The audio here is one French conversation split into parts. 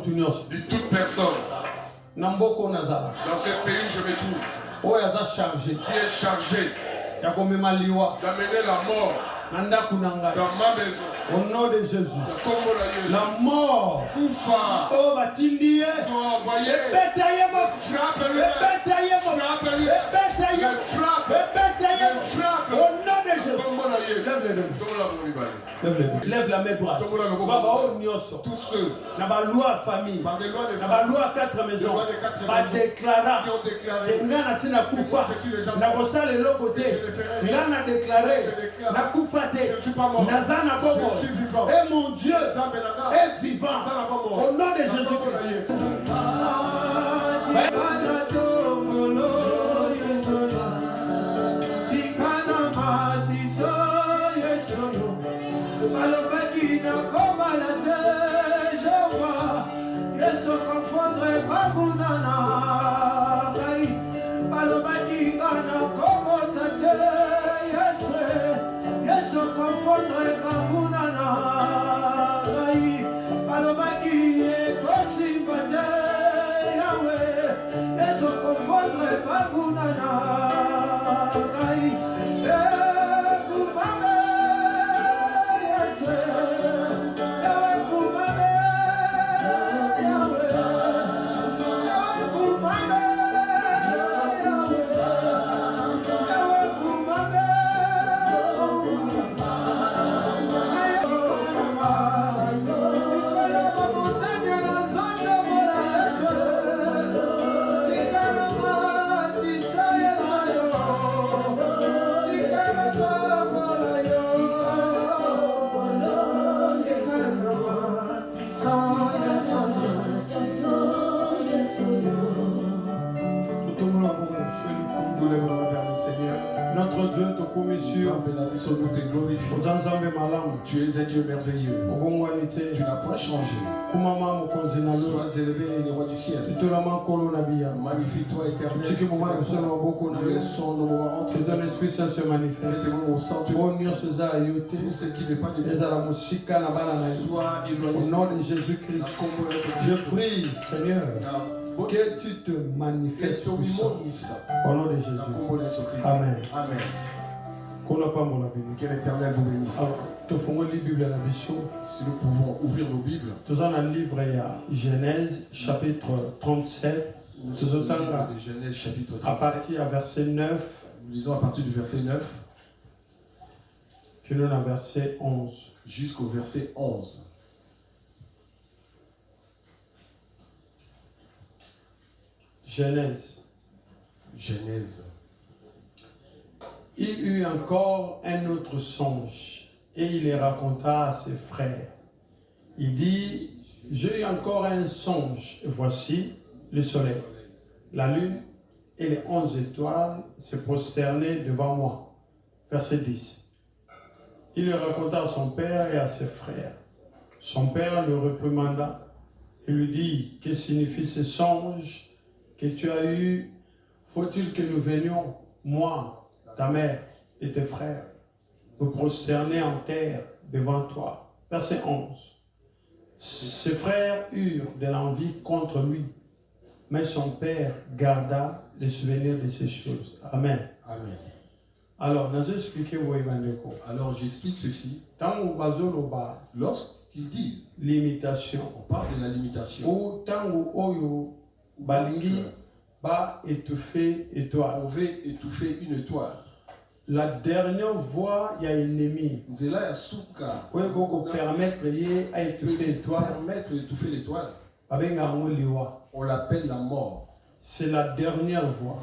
Dit toute personne. Dans ce pays, je me trouve. Qui est chargé d'amener la mort dans ma maison. Au nom de Jésus. La mort. Oh, Batindi. Envoyé. Au nom de Jésus. Lève la main droite. Tous ceux dans la loi famille, dans la loi 4 maisons, va déclarer que Ngana sina kufa, na kosala eloko te, Ngana déclaré, na kufa te, Nazana bobo, et mon Dieu est vivant, au nom de Jésus-Christ. Notre Dieu te commission. Tu es un Dieu merveilleux. Tu n'as pas changé. Sois élevé, les rois du ciel. Magnifie-toi, éternel. Nous laissons nos moments entre. Que ton Esprit Saint se manifeste. Au centre. Tout ce qui n'est pas de Dieu. Sois éloigné. Au nom de Jésus-Christ. Je prie, Seigneur, que tu te manifestes puissant. Au nom de Jésus. Amen. Amen. Que l'Éternel vous bénisse. Si nous pouvons ouvrir nos Bibles. Nous avons un livre, il y a Genèse chapitre 37. Genèse chapitre 37. À partir du verset 9. Nous lisons à partir du verset 9. Puis nous avons verset 11. Jusqu'au verset 11. Genèse. Il eut encore un autre songe, et il les raconta à ses frères. Il dit, j'ai eu encore un songe, et voici le soleil, la lune et les 11 étoiles se prosternaient devant moi. Verset 10. Il le raconta à son père et à ses frères. Son père le réprimanda et lui dit, que signifie ce songe que tu as eu? Faut-il que nous venions, moi, ta mère et tes frères, nous prosterner en terre devant toi? Verset 11. Ses frères eurent de l'envie contre lui, mais son père garda les souvenirs de ces choses. Amen. Amen. Alors, j'explique ceci. Lorsqu'ils disent limitation, on parle de la limitation. Ou balingi ba étouffer étoile. On veut étouffer une étoile. La dernière voie, il y a un ennemi. Oui, pour permettre d'étouffer l'étoile. Permettre d'étouffer l'étoile. On l'appelle la mort. C'est la dernière voie.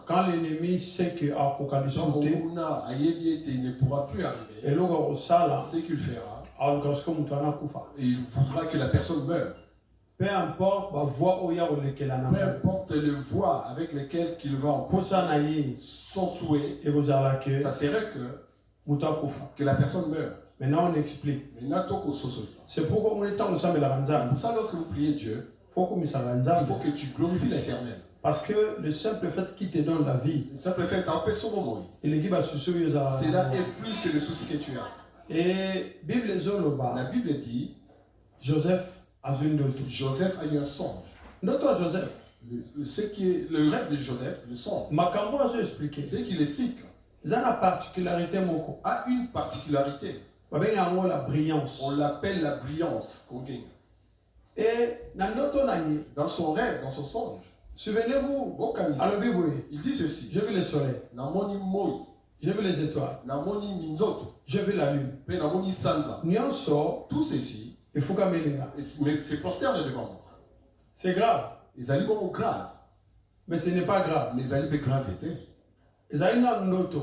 Quand l'ennemi sait qu'il a il ne pourra plus arriver. Et ce qu'il fera. Il voudra que la personne meure. Peu importe les voies avec lesquelles il va en son souhait, ça serait que la personne meure. Maintenant on explique. C'est pourquoi on est temps ça lorsque vous priez Dieu, il faut que tu glorifies l'Éternel. Parce que le simple fait qu'il te donne la vie, cela est plus que le souci que tu as. Et la Bible dit, Joseph Joseph a eu un songe. Joseph. Ce qui est le rêve de Joseph, le songe, c'est qu'il explique, a une particularité. La brillance. On l'appelle la brillance. Et dans son rêve, dans son songe, souvenez-vous, il dit ceci. Je veux le soleil. Je veux les étoiles. Je veux la lune. Tout ceci, il faut mais c'est prosterne devant moi. C'est grave. Ils allaient grave. Mais ce n'est pas grave. Mais ils allaient grave était.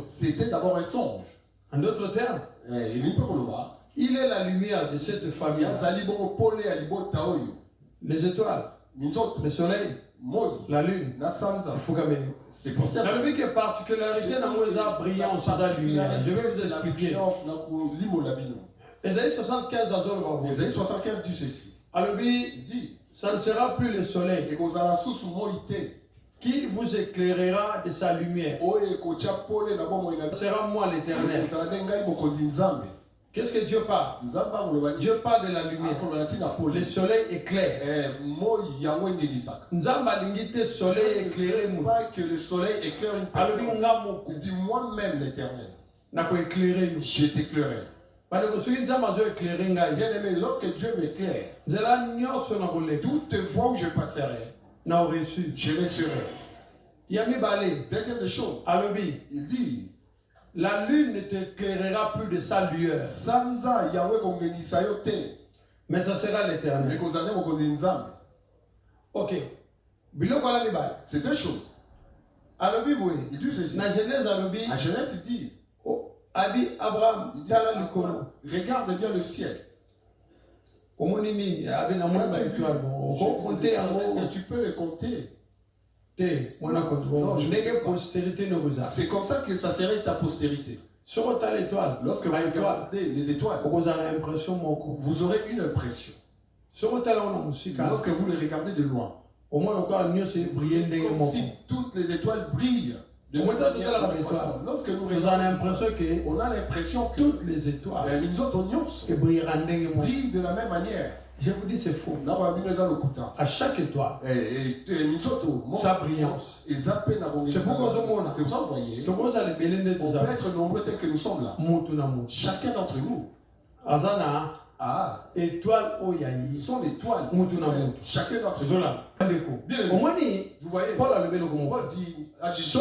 C'était d'abord un songe. En d'autres termes, il est la lumière de cette famille. Les étoiles, le soleil, la lune. Il faut c'est pour ça. La lumière qui est particularité dans les brillance, la lumière. Je vais vous expliquer. Ésaïe 75 Ésaïe 75 dit ceci. Il dit, ça ne sera plus le soleil qui vous éclairera de sa lumière. Ce sera moi l'Éternel. Qu'est-ce que Dieu parle? Dieu parle de la lumière. Le soleil éclaire. Soleil éclairé. Pas que le soleil éclaire une personne. Il dit moi-même l'Éternel. Je t'éclairerai. Bien aimé, lorsque Dieu m'éclaire, toute voie où je passerai, je les serai. Deuxième chose, il dit, la lune ne t'éclairera plus de sa lueur, mais ça sera l'Éternel. Ok. C'est deux choses. Il dit ceci. La Genèse, à Genèse, il dit, Abraham, regarde bien le ciel. Tu peux le compter. C'est comme ça que ça serait ta postérité. Lorsque vous regardez les étoiles, vous aurez une impression. Lorsque vous les regardez de loin, comme si toutes les étoiles brillent. Lorsque nous regardons, on a l'impression que toutes les étoiles brillent de la même manière. Je vous dis, c'est faux. À chaque étoile, sa brillance. C'est pourquoi vous voyez, on peut être nombreux tels que nous sommes là. Chacun d'entre nous étoile sont l'étoile. Chacun d'entre nous. Vous voyez, Paul dit, si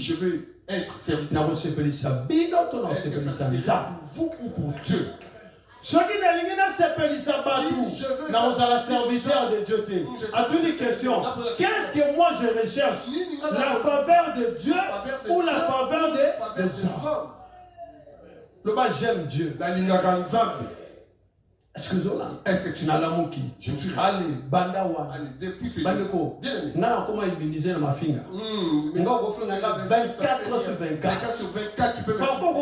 je veux être serviteur, est-ce que ça c'est pour vous ou pour Dieu? Ceux qui serviteur de Dieu. À toutes les questions, qu'est-ce que moi je recherche? La faveur de Dieu ou la faveur des hommes? Le bas, j'aime Dieu. Est-ce que tu n'as l'amour qui? Je me suis allez, Bandawa. Allez, depuis ces jours. Comment immuniser ma fille? 24 sur 24. 24 sur 24, tu peux me parfois,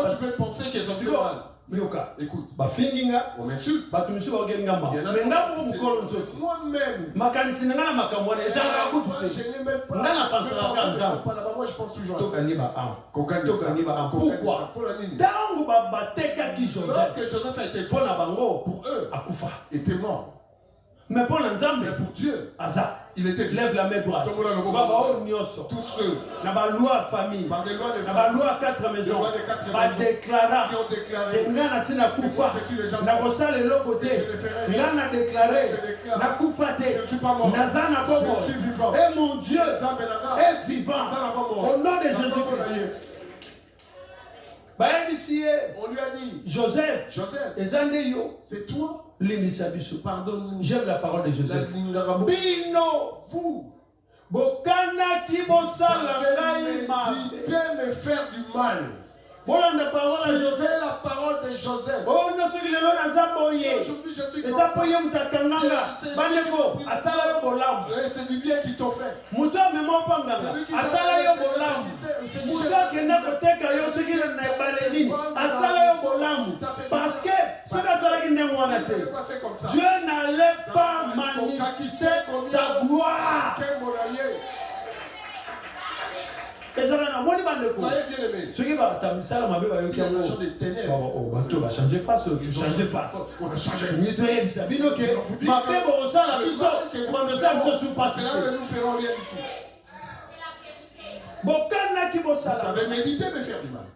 tu peux penser qu'elles ont fait mal. Écoute, on m'insulte. Moi-même, moi je pense toujours pourquoi? Lorsque Joseph a été pour eux, était mort. Mais pour Dieu, il était lève la main droite. Tous ceux par des lois famille, par des lois de par loi 4 maisons, par déclaré, qui ont déclaré, je suis les gens, je ne suis pas mort, je suis vivant, et mon Dieu est vivant au nom de Jésus-Christ. On lui a dit, Joseph, c'est toi. Pardonne-nous. J'aime la parole de Joseph. Bino, vous, me faire du mal. La parole de Joseph. La parole de Joseph. Aujourd'hui, je suis comme ça. C'est du bien qu'ils t'ont fait. Parce que Dieu n'allait pas manifester sa gloire. Voyez bien aimé. Les agents des ténèbres. On va changer face. On a changé. C'est là que nous ferons rien du tout. Vous savez méditer mais faire du mal.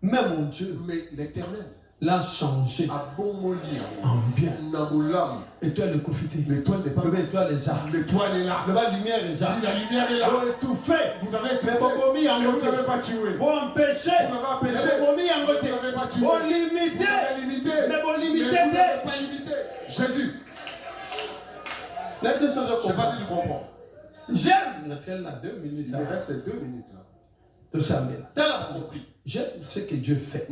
Mais mon Dieu, mais l'Éternel l'a changé en bien. Étoile de confité. L'étoile n'est pas. L'étoile est là. L'étoile est là. La lumière est là. La lumière est là. Vous avez tout fait. Vous avez tout fait. Mais vous n'avez pas tué. Vous empêchez. Vous n'avez pas empêché. Vous n'avez pas tué. vous limitez. Vous limité. Mais vous limitez. Vous n'avez pas limité. Jésus. Je ne sais pas si tu comprends. J'aime. Il me reste 2 minutes là. Tout ça, mais t'as compris. J'aime ce que Dieu fait.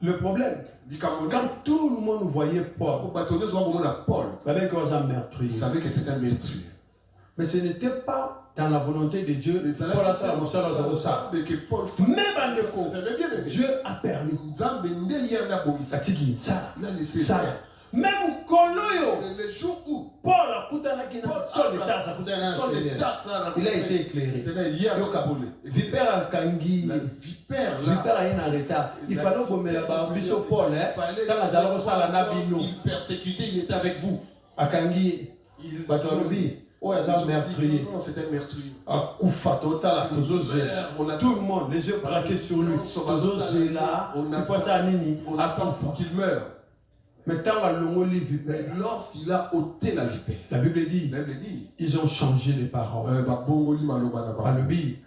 Le problème, quand tout le monde voyait Paul, il savait que c'était un meurtrier. Mais ce n'était pas dans la volonté de Dieu. Dieu a permis. Même les jours où Paul a il a été éclairé. Vipère a kangi. Vipère a en retard. Il fallait que me Paul, il persécutait, il était avec vous. A kangi. Oh, non, c'était un meurtrier. Tout le monde, les yeux braqués sur lui. On attend pour qu'il meure. Mais lorsqu'il a ôté la vipère, la Bible dit, ils ont changé les paroles.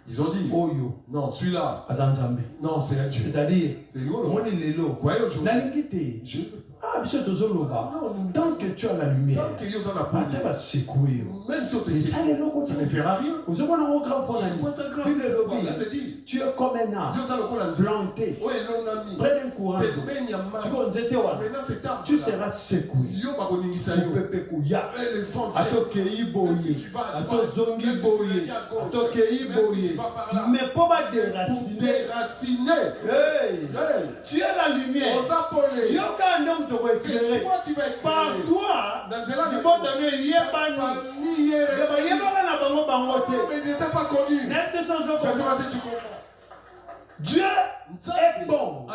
Ils ont dit, non, celui-là, non, c'est un Dieu. C'est-à-dire, tant que tu as la lumière, même si ça ne fera rien. Tu es comme un arbre planté près d'un courant. Tu seras secoué. Mais pour pas déraciner, tu as la lumière. Il y a un homme qui va éclairer. Par toi, mais il n'était pas connu. Je ne sais pas si tu comprends. Dieu est bon.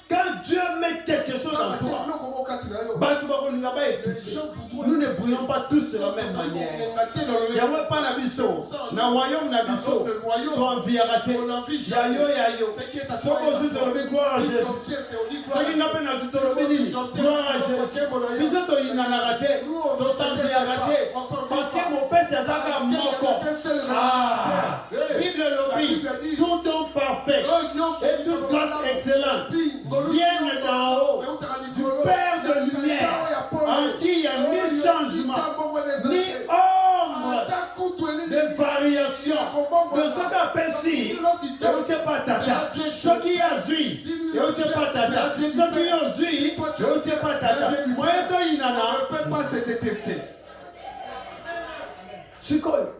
Quand Dieu met quelque chose en toi, nous ne brillons pas tous de la même manière. Il n'y a pas d'abissot. Dans le royaume d'abissot, tu envies à rater. Yayo, yayo. Ce qu'on dit dans le gloire à Jésus. Ce qui n'a pas dans le gloire à Jésus. Nous sommes en raté. Nous sommes en raté. Parce que mon père, c'est ça moko. Ah, Bible lobby. Tout don parfait. Et toute grâce excellente viennent d'en haut du Père de lumière en qui il n'y a ni changement, ni ombre de variation. De ce qu'appelle si, et où tu n'es pas tata. Ce qui a zui, et où tu n'es pas tata. Ce qui a zui, et où tu n'es pas tata. Moi, je ne peux pas se détester.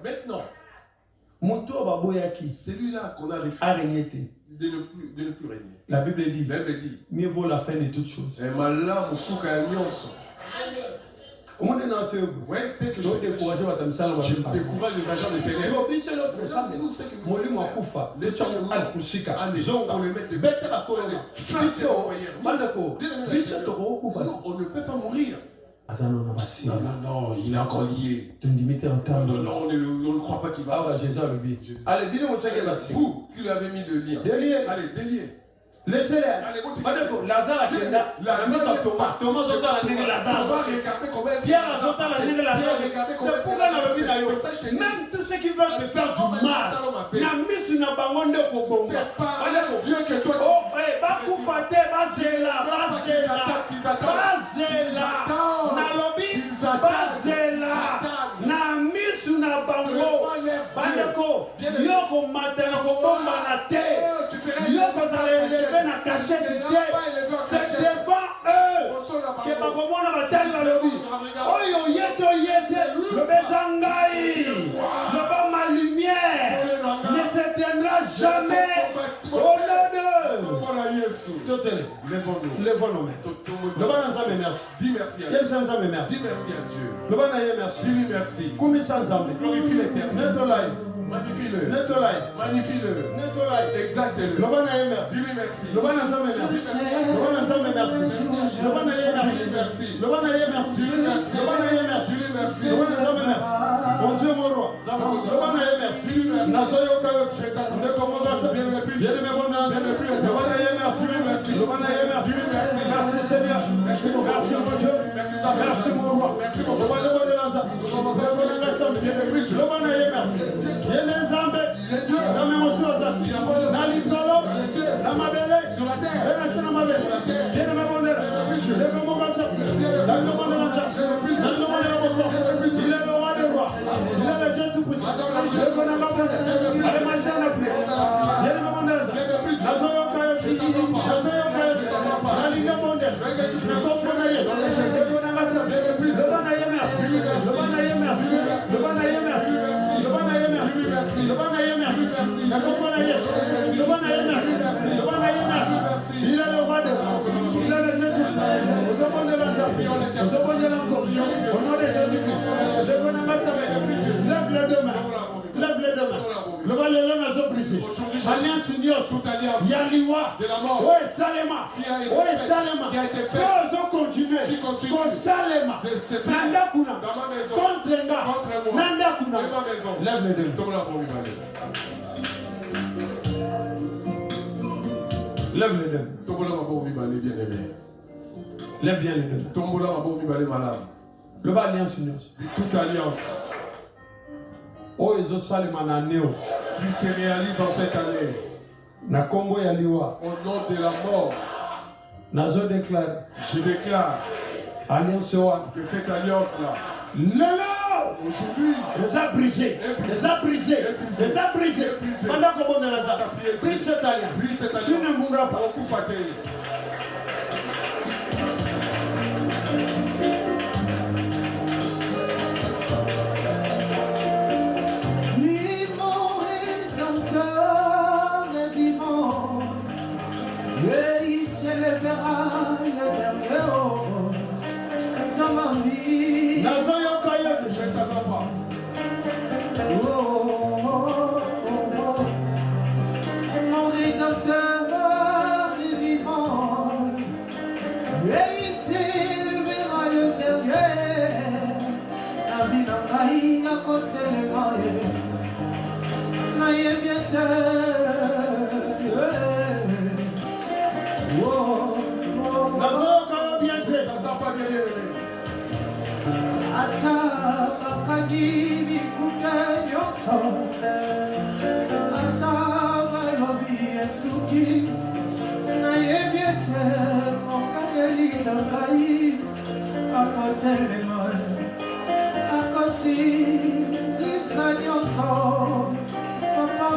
Maintenant, celui-là qu'on a refusé de ne plus régner. La Bible dit, mieux vaut la fin de toutes choses. Je décourage les agents de ténèbres. On ne peut pas mourir. Non, il est encore lié. Non, on ne croit pas qu'il va. Vous qui l'avez mis de lien. Allez, déliez. Laissez-les. Lazare a été là. Thomas a été Lazare. Pierre a été Lazare. C'est pourquoi on a vu même tous ceux qui veulent te faire du mal, n'a mis sur la bangonde de Kobonga. C'est devant eux que ma lumière ne s'éteindra jamais au nom de lèvons-nous. Dis merci à Dieu. Dis merci à Dieu. Dis lui merci. Glorifie l'Éternel. Magnifie-le. Netolai. Magnifie-le. Netolai. Exalte-le. Lobana ye merci. Dis-lui merci. Lobana nzambe merci. Lobana nzambe merci. Lobana ye merci. Lobana ye merci. Lobana ye merci. Lobana nzambe merci. Mon Dieu mon roi. Lobana ye merci. Nazoyo kayo. Ne commande pas. Viens me bonheur. Lobana ye merci. Lobana ye merci. Merci Seigneur. Merci mon Dieu. Merci mon roi. Merci mon roi. Lobana ye merci. Yene nzambe. Na memosoza. Na likolo. Na mabele. Sur la terre. Merci na mabele. Yene me bonheur. Le komobasa. La komobasa. La komobasa. Il est le roi des rois. Il est le Dieu tout-puissant. Le konamabele. Ale majana ple. Yene me bonheur. La zoyo kayo. La zoyo kayo. La linga bonheur. Le kombonaye. Le konamasa. Le banaye merci. Le banaye merci. Le banaye merci. Le banaye merci. Le banaye merci. La kombonaye. Le banaye merci. Le banaye merci. Il est le roi des rois. Il est le Dieu tout-puissant. Vous abonnez l'ensemble. Vous abonnez l'encore. Au nom de Jésus-Christ. Je connais ma semaine. Lève les deux mains. Lève les deux mains. Le valet n'a pas brisé. Alliance Union. Yaliwa. Ouais, Salema. Ouais, Salema. Ils ont continué. Contre Salema. Nanda Kuna. Contre Nga. Nanda Kuna. Lève les deux mains. Lève les deux mains. Lève bien les deux mains. Le bas alliance union. Toute alliance Oh, ils ont salima na neo. qui se réalise en cette année. Na Congo ya liwa. Au nom de la mort, Nazo déclare. je déclare Alliance one. que cette alliance-là, Lelo. aujourd'hui, Les a brisés. Les a brisés. Les a brisés. Pendant qu'on est là, brise cette alliance. brise cette Tu alliance. ne mourras pas. Beaucoup fatigué. Et il s'élèvera le dernier haut dans ma vie. Nazo yokayo. Je ne t'attends pas. Oh, oh, oh, oh. Mon Rédempteur est vivant. Et il s'élèvera le dernier. La vie n'a pas eu à côté de moi. N'a eu bien Ata bakagi bikutanyoso Ata balobi esuki Na yebiete mokangeli na gai Akote lemon Akosi lisanyoso Papa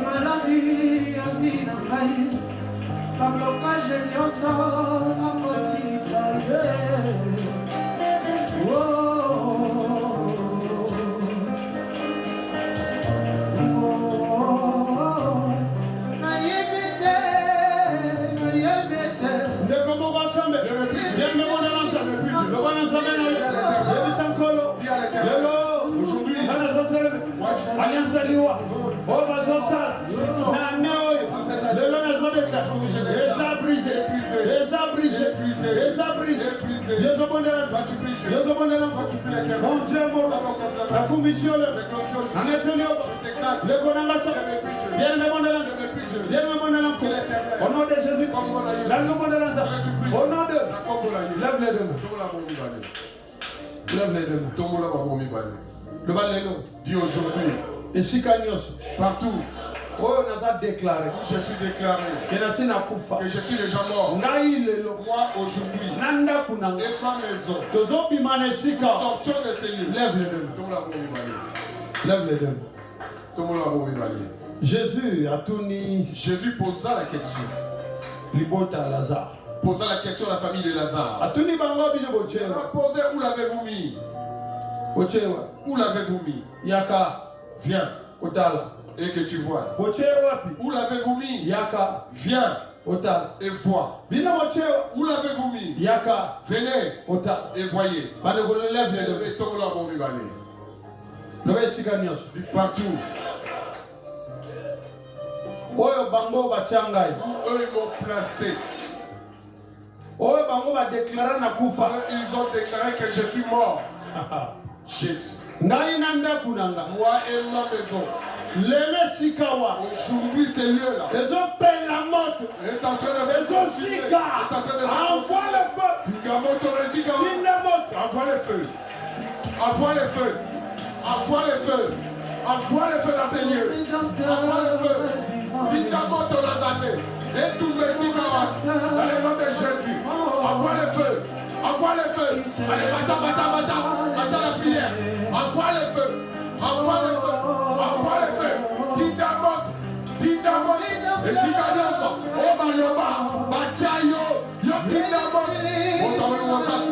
Maladie ya vina ngai Pablokage nyonso akosilisa ye Alliance Aliwa, Obazosala, Naneoyo, le Lonazodeka, les a brisés, les a brisés, les a brisés, les abonnés, mon Dieu, la commission, en Antonio, le Konangasa, bien le monde, bien le monde, au nom de Jésus, dans le monde de l'Anza, au nom de, lève les deux mains, lève les deux mains. Le balélo. Dis aujourd'hui, et Sikanyos, partout, déclaré. Je suis déclaré Que je suis déjà mort. Moi aujourd'hui, et ma maison, sortons de ces lieux. Lève les deux. Lève les deux. Jésus a tout dit. Jésus posa la question. Libota Lazare. Posa la question à la famille de Lazare. A tout dit bango bino boche. Posez, où l'avez-vous mis? Où l'avez-vous mis? Yaka. Viens. Otala. Et que tu vois. Boche wapi. Où l'avez-vous mis? Yaka. Viens. Otala. Et vois. Bino boche. Où l'avez-vous mis? Yaka. Venez. Otala. Et voyez. Bango lève les deux. Et tombe là bon bibane. Dites partout. Oyo bango bachangai. Où eux ils m'ont placé. Oyo bango ba déclaré na kufa. Ils ont déclaré que je suis mort. Jésus. Ngai nanda kunanga. Moi et ma maison. Lele sikawa. Aujourd'hui ces lieux-là. Les hommes pèlent la moto. Est en train de les hommes sika. Envoie le feu. Envoie le feu. Envoie le feu. Envoie le feu. Envoie le feu dans ces lieux. Envoie le feu. Vinamoto Razane. Et tout le sikawa. Dans le nom de Jésus. Envoie le feu. Envoie le feu. Allez, bata la prière. Envoie le feu. Envoie le feu. Envoie le feu. Dinamoto. Et si Kadioso. Oh Maloba. Bachayo. Yo Dinamoto.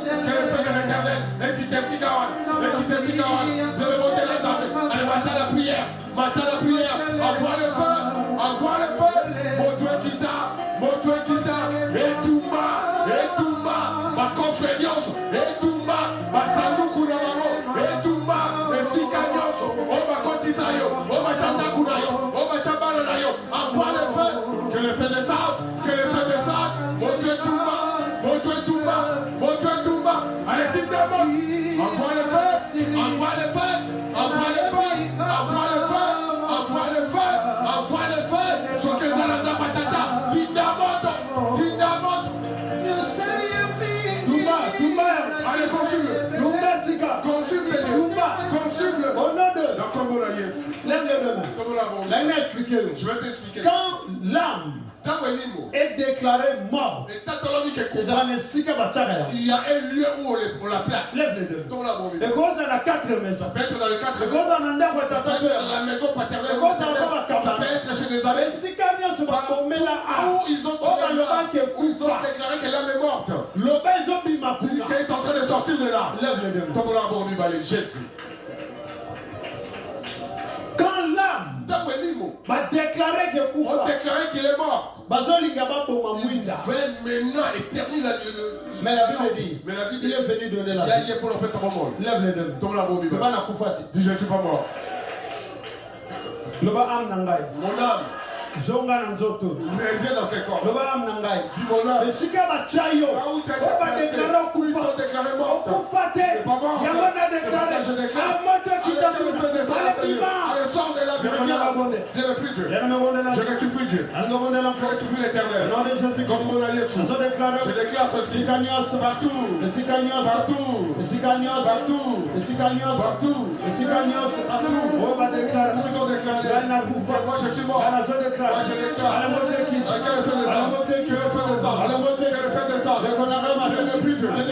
Que le feu de l'éternel. Et qui te sikawa. De monter la table. Allez, bata la prière. Envoie le feu. Envoie le feu. Montre Kita. Et Touma. Ma confiance. Et Touma. Ma sanduku na mamo. Et Touma. Et Sikagnoso. Oh ma kotisayo. Oh ma chandakunayo. Oh ma chambaranayo. Envoie le feu. Que le feu descende. Montre Touma. Allez, Tidamon. Envoie le feu. Sokezalanda patata. Tidamon. Allez, consume-le. Consume-le. Au nom de la Congo la yes. Lève les deux mains. Je vais t'expliquer. Quand l'âme est déclarée mort, il il y a un lieu où on la place. Lève les deux. Et cause dans la 4 maisons. Ça peut être dans les 4 maisons. Dans la maison paternelle. Ça peut être chez des amis. Où ils ont déclaré que l'âme est morte. Qui est en train de sortir de là. Lève les deux. Jésus. Quand l'âme va déclarer qu'il est mort. Il fait maintenant éternel. Mais la Bible dit, il est venu donner la vie. Lève les deux. Dis, je ne suis pas mort. Mon âme. Zonga na nzoto. Viens dans ses corps. Loba am nangai. Dimona. Esika bachayo. Oba déclaré kufa. Déclaré mort. Kufate. Yamona déclaré. Amoto kitabu. Allez, sors de la vie. Dieu ne plus Dieu. Je ne tue plus Dieu. Je ne tue plus l'éternel. Comme mon allié. Je déclare ceci. Partout. Oba déclaré. Nous ont déclaré. Moi je suis mort. Moi je déclare. Que le feu descende. Ne plus Dieu. Ne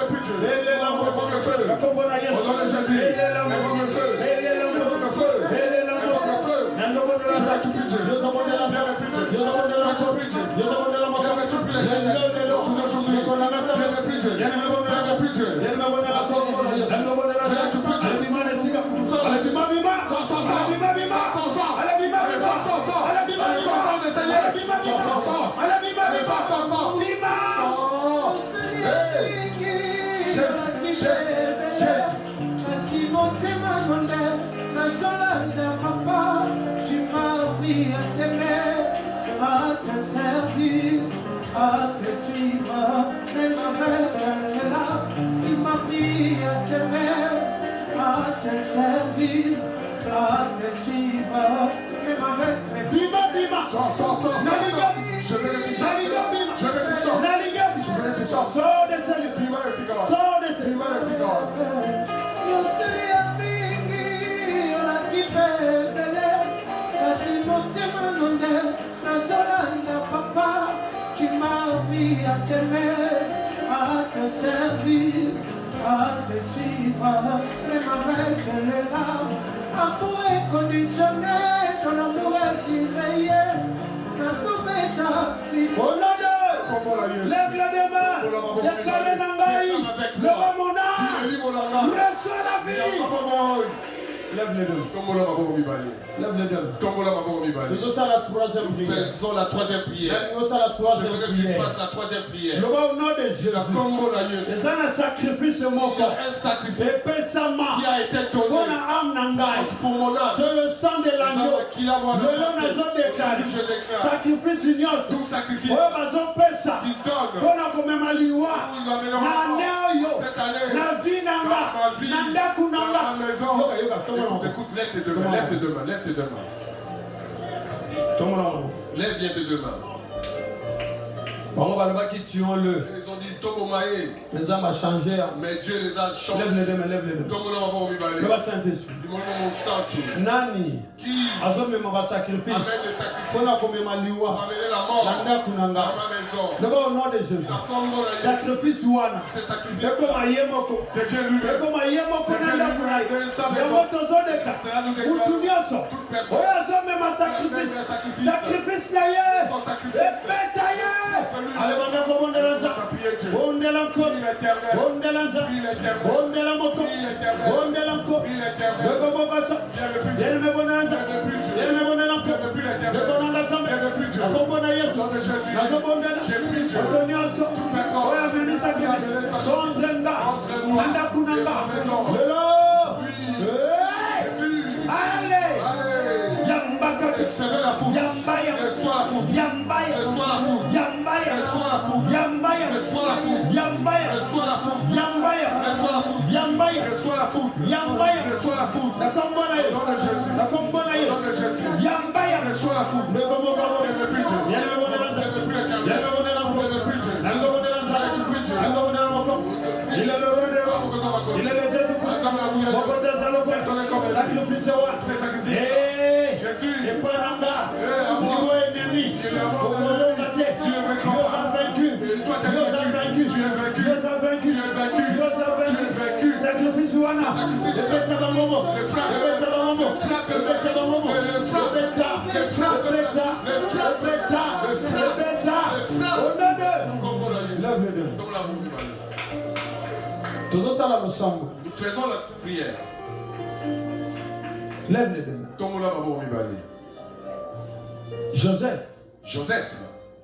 plus Dieu. Évoque le feu. Au nom de Jésus. Évoque le feu. Évoque le feu. Évoque le feu. Je ne tue plus Dieu. Je ne tue plus Dieu. Je ne tue plus l'éternel. Aujourd'hui. Je ne plus Dieu. Je ne plus Dieu. Je ne tue plus Dieu. Tu m'as appris à t'aimer, à te servir, à te suivre, même avec là. Tu m'as appris à t'aimer, à te servir, à te suivre, même avec Bima. Sors. Je veux que tu sortes. Sors de ce lieu. Bima et Figaro. Yo seria mingi, la kipele. appris à t'aimer, à te servir, à te suivre, même avec les larmes. Amour inconditionnel, ton amour est si réel. Na soumeta, lève les deux mains, déclare Nangaï, le Ramona, reçois la vie. Lève les deux. Lève les deux. Nous faisons la troisième prière. Faisons la troisième prière. Je veux que tu fasses la troisième prière. Le nom de Jésus. C'est un sacrifice mon corps. Un sacrifice qui a été donné pour mon âme. sur le sang de l'agneau. Le nom de déclaré. Sacrifice union. Tout sacrifice. Qui donne. Pour la commémaliwa. Cette année. Na vie nanga. Nanda kunanga. Écoute, lève tes deux mains, lève tes deux mains, lève tes deux mains. Lève bien tes deux mains. Ils ont dit Tobomae. Mais Dieu m'a changé. Mais Dieu les a changés. Lève les deux mains, lève les deux mains. Le Saint-Esprit. Nani. Qui amène le sacrifice. Pour amener la mort dans ma maison. Le nom de Jésus. Sacrifice ouana. C'est sacrifice. Et comme Ayemoko. Devient lui-même. Et comme Ayemoko nanda kunai. Toute personne. Sacrifice d'ailleurs. Allez, on Recevez la foule. Reçois la foule. Reçois la foule. Reçois la foule. Reçois la foule. Reçois la foule. Reçois la foule. Reçois la foule. Reçois la foule. Nom de Jésus. Nom de Jésus. Reçois la foule. Ne me plus Dieu. Ne me plus l'éternel. Ne me plus Dieu. J'allais tu pries Dieu. Il est le roi. Il est le Dieu du sacrifice. C'est sacrifice. Jésus. Et pas l'anda. Niveau ennemi. Tu es vaincu. Toi tu es vaincu. Tu es vaincu. Tu es vaincu. Tu es vaincu. Sacrifice ouana. Le nous faisons la prière. Lève les deux mains. Joseph.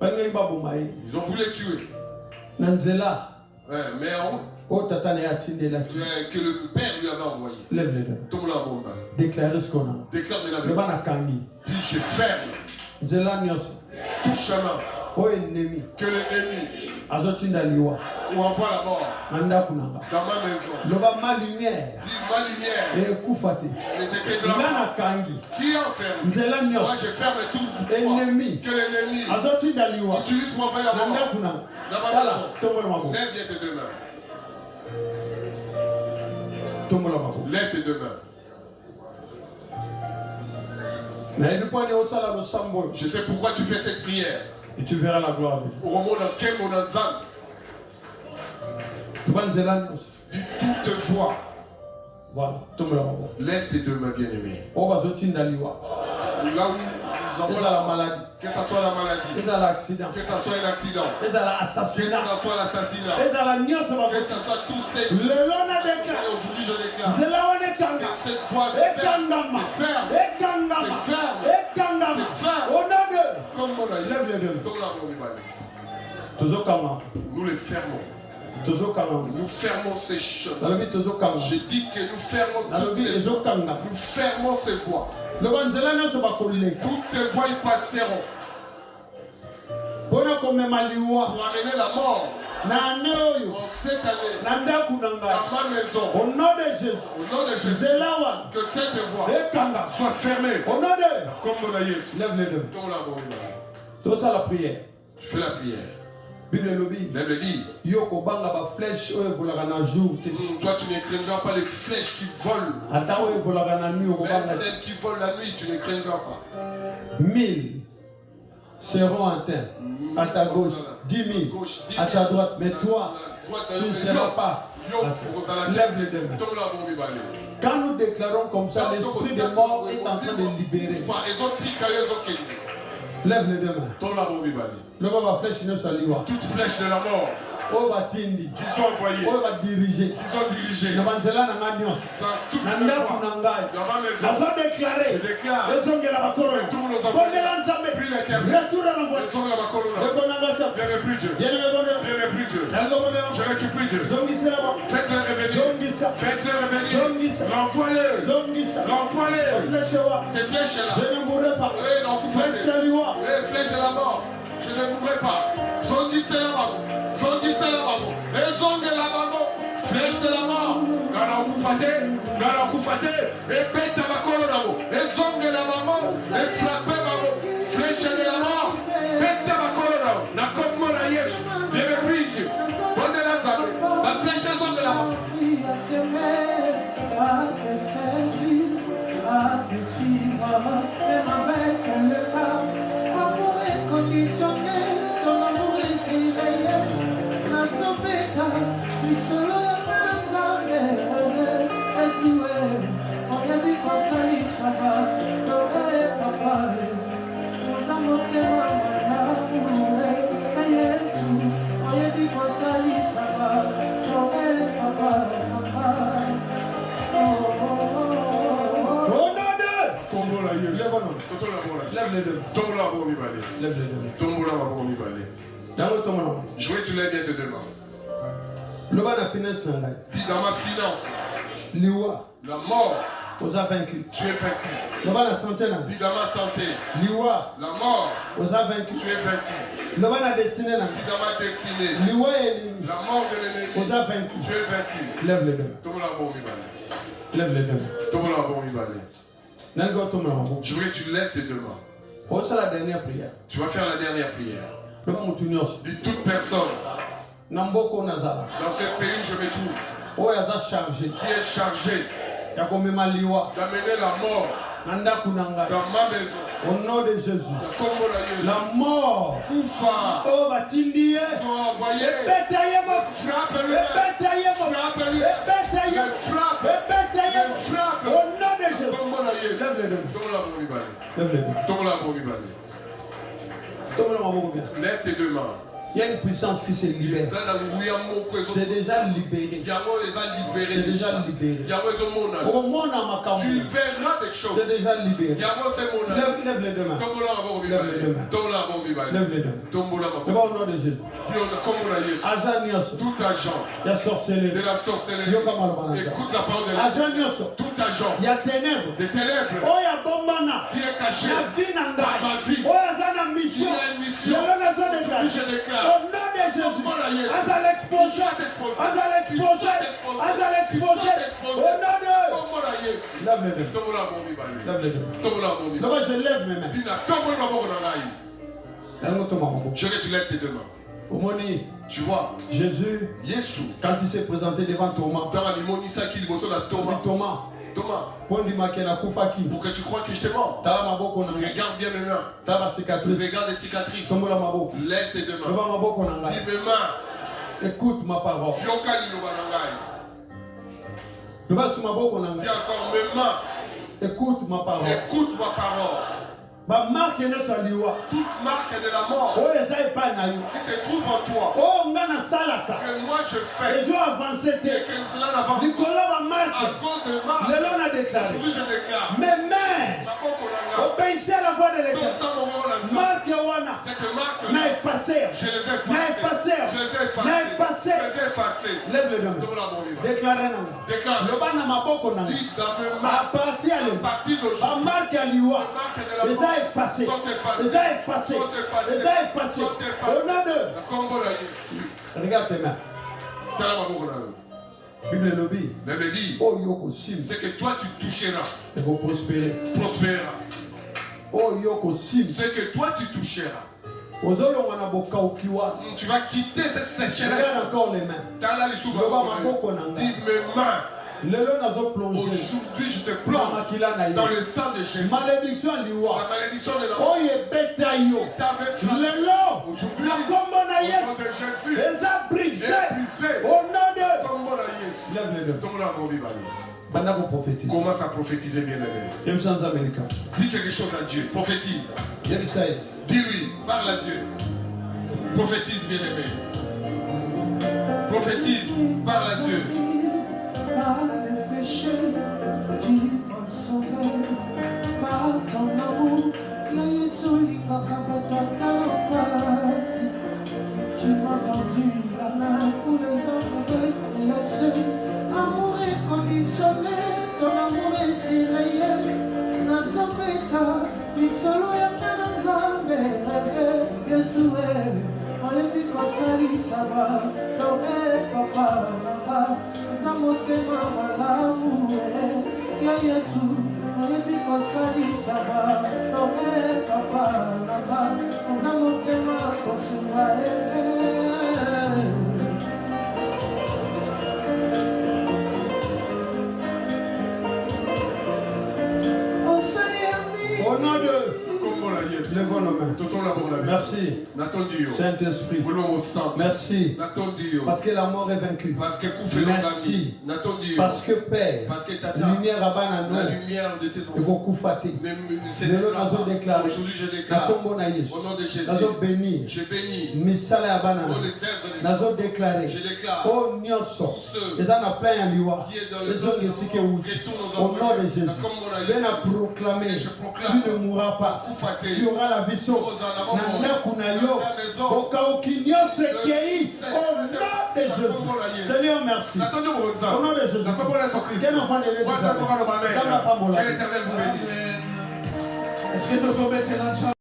Ils ont voulu les tuer. Nanzela. Mais que le Père lui avait envoyé. Lève les deux. Déclare ce qu'on a. Déclare maintenant. Dis je ferme. Tout chemin. Que l'ennemi ou envoie la mort dans ma maison. Ma lumière. Dis ma lumière. Les éclairants. Qui enferme? Moi je ferme tout. Ennemi. Que l'ennemi utilise pour envoyer la mort dans ma maison. Lève bien tes deux mains. Lève tes deux mains. Je sais pourquoi tu fais cette prière. Et tu verras la gloire de Dieu. Dis toute voix. Voilà. Lève tes deux mains, bien-aimés. Là où ils envoient la maladie. Que ce soit la maladie. Que ce soit un accident. Que ce soit l'assassinat. Que ce soit tous ces. Aujourd'hui je déclare. Que cette voix est ferme. C'est ferme. Comme mon aïe. Nous les fermons. Nous fermons ces chemins. J'ai dit que nous fermons toutes ces voies. Nous fermons ces voies. Toutes les voies y passeront. Pour amener la mort. En cette année, dans ma maison, au nom de Jésus, que cette voie soit fermée. Comme mon aïe. Lève les deux. Tout ça la prière. Tu fais la prière. Bible lobby. Bible dit. Toi tu ne craindras pas les flèches qui volent. Même celles qui volent la nuit, tu ne craindras pas. 1000 seront atteints. À ta gauche, 10 000. À ta droite, mais toi, tu ne seras pas. Lève les deux mains. Quand nous déclarons comme ça, l'esprit de mort est en train de libérer. Lève les deux mains. Le va flèche ne s'alliera. Toute flèche de la mort. Oh, va tindi. Qui sont envoyés. Oh, va diriger. Qui sont dirigés. Ne vanzela na manios. Nanda kunangai. Avant déclarer. Je déclare. Les hommes de la bakoro. Tous nos Bonne l'ensemble. Puis l'éternel. Retour à l'envoi. Les hommes de la bakoro. Le konangasa. Bien ne plus Dieu. Bien ne bonne. Bien ne plus Dieu. Je ne tue plus Dieu. Zongisa là. Faites-le revenir. Zongisa. Faites-le revenir. Zongisa. Renvoie-le. Zongisa. Renvoie-le. Flèche-wa. Ces flèches-là. Je ne mourrai pas. Oui, non, vous faites. Flèche-wa. Les flèches de la mort. Je ne mourrai pas. Zongisa là-bas. Zongisa là-bas. Les hommes de la mort. Flèche de la mort. Gana okufate. Et bête à ma colonne. Les hommes de la mort. Les frappés mamo. Flèche de la mort. Bête à ma colonne. Na kofmo na Yesu. Les méprises. Bonne la zame. La flèche des hommes de la mort. À te servir, à te suivre, même avec le cas. Amour inconditionnel, ton amour est si réel. Na sopeta, ni solo ya perazame. Esue, oya di kosali saba, toge papare. Oza motema malamu, Yesu, oya di kosali saba, toge papare. Lève les deux. Lève les deux. Je voulais que tu lèves bien tes deux mains. Le bas de la finance, Dis dans ma finance, Liwa, la mort, vous a vaincu. tu es vaincu. Le bas de la santé, Dis dans ma santé, Liwa, la mort, vous a vaincu. tu es vaincu. Le bas de la destinée, Dis dans ma destinée, Liwa est ennemi. la mort de l'ennemi, Vous a vaincu. tu es vaincu. Lève les deux. Tombe la bombe, Ibale. Lève les deux. Tombe la bombe, Ibale. Je voulais que tu lèves tes deux mains. C'est la dernière prière. Tu vas faire la dernière prière. Dis toute personne dans ce pays, je me trouve, qui est chargé d'amener la mort dans ma maison. Au nom de Jésus. La mort. Koufa. Oh, Batindi. Ils ont envoyé. Frappe-le. Frappe. Au nom de Jésus. Lève les deux. Lève les deux. Lève tes deux mains. Il y a une puissance qui se libère. C'est déjà libéré. C'est déjà libéré. Au monde à ma tu verras des choses. C'est déjà libéré. Lève les deux mains. Lève les deux mains. Lève les deux mains. Au nom de Jésus. Tout agent il y a sorcellerie. De la sorcellerie. Écoute la parole de Dieu. Tout agent. Il y a ténèbres. Des ténèbres. Oh, il y a bombana. Qui est caché. Dans ma vie. Oh, il y a une mission. Il y a une mission. Je déclare. Au nom de Jésus. À l'exposé. Au nom de. Lève les deux. Lève les deux. Non, je lève mes mains. Je veux que tu lèves tes deux mains. Tu vois, Jésus, quand il s'est présenté devant Thomas, Thomas, pour que tu crois que je t'ai mort, regarde bien mes mains. Regarde les cicatrices. Lève tes deux mains. Dis mes mains. Écoute ma parole. Dis encore mes mains. Écoute ma parole. Écoute ma parole. Ma marque ne s'alliera. Toute marque de la mort oh, qui se trouve en toi. Oh, que moi je fais. Les gens avancent. Et que cela n'avance. Nicolas va marquer. À cause de marque. Le long a déclaré. Aujourd'hui je déclare. Mes mains. Obéissez à la voix de l'Éternel. Marque Wana. Cette marque. M'a effacé. Je les ai effacés. Lève le nom. Déclarez non. Déclare. Le ban n'a pas beaucoup. Dis dans mes mains. À partir d'aujourd'hui. À marque à Liwa. Les a effacés. Les a effacés. Les a effacés. Au nom de. Regarde tes mains. Bible lobby. Bible dit. Oh yoko sim. C'est que toi tu toucheras. Et vous prospérer. Prospéreras. Oh yoko sim. C'est que toi tu toucheras. Tu vas quitter cette sécheresse. Regarde encore les mains. Dis mes mains. Aujourd'hui, je te plonge dans le sang de Jésus. Malédiction La malédiction de la mort. Aujourd'hui, au nom de Jésus, est brisé. Au nom de... Lève les deux. Commence à prophétiser, bien-aimé. Dis quelque chose à Dieu. Prophétise. Dis-lui. Parle à Dieu. Prophétise, bien-aimé. Prophétise. Parle à Dieu. Par le péché, tu m'as sauvé. Par ton amour, tu m'as tendu la main où les hommes pouvaient me laisser. Amour inconditionnel, ton amour est si réel. Nazometa, ni solo yanga nazambe, Yesue, oyebi kosalisa ba, tobe papa nanga, zamotema malamu ya Yesu, oyebi kosalisa ba, tobe papa nanga, zamotema kosunga Au nom de... Levons nos mains. Merci. Saint-Esprit. Merci. Parce que la mort est vaincue. Merci. Parce que Père, la lumière à Banano, et vos coups fatigués. Aujourd'hui, je déclare. Au nom de Jésus. Je bénis. Misala à Banano. Nazo déclaré. Je déclare. Oh, Nyoso. Les gens ont plein à liwa. Les gens qui au nom de Jésus. Viens à proclamer. Tu ne mourras pas. Tu auras la vision. Nanakunayo. Okaokinyo sekei. Au nom de Jésus. Seigneur, merci. Au nom de Jésus. Quel enfant de l'église. Que l'Éternel vous bénisse. Est-ce que tu peux mettre la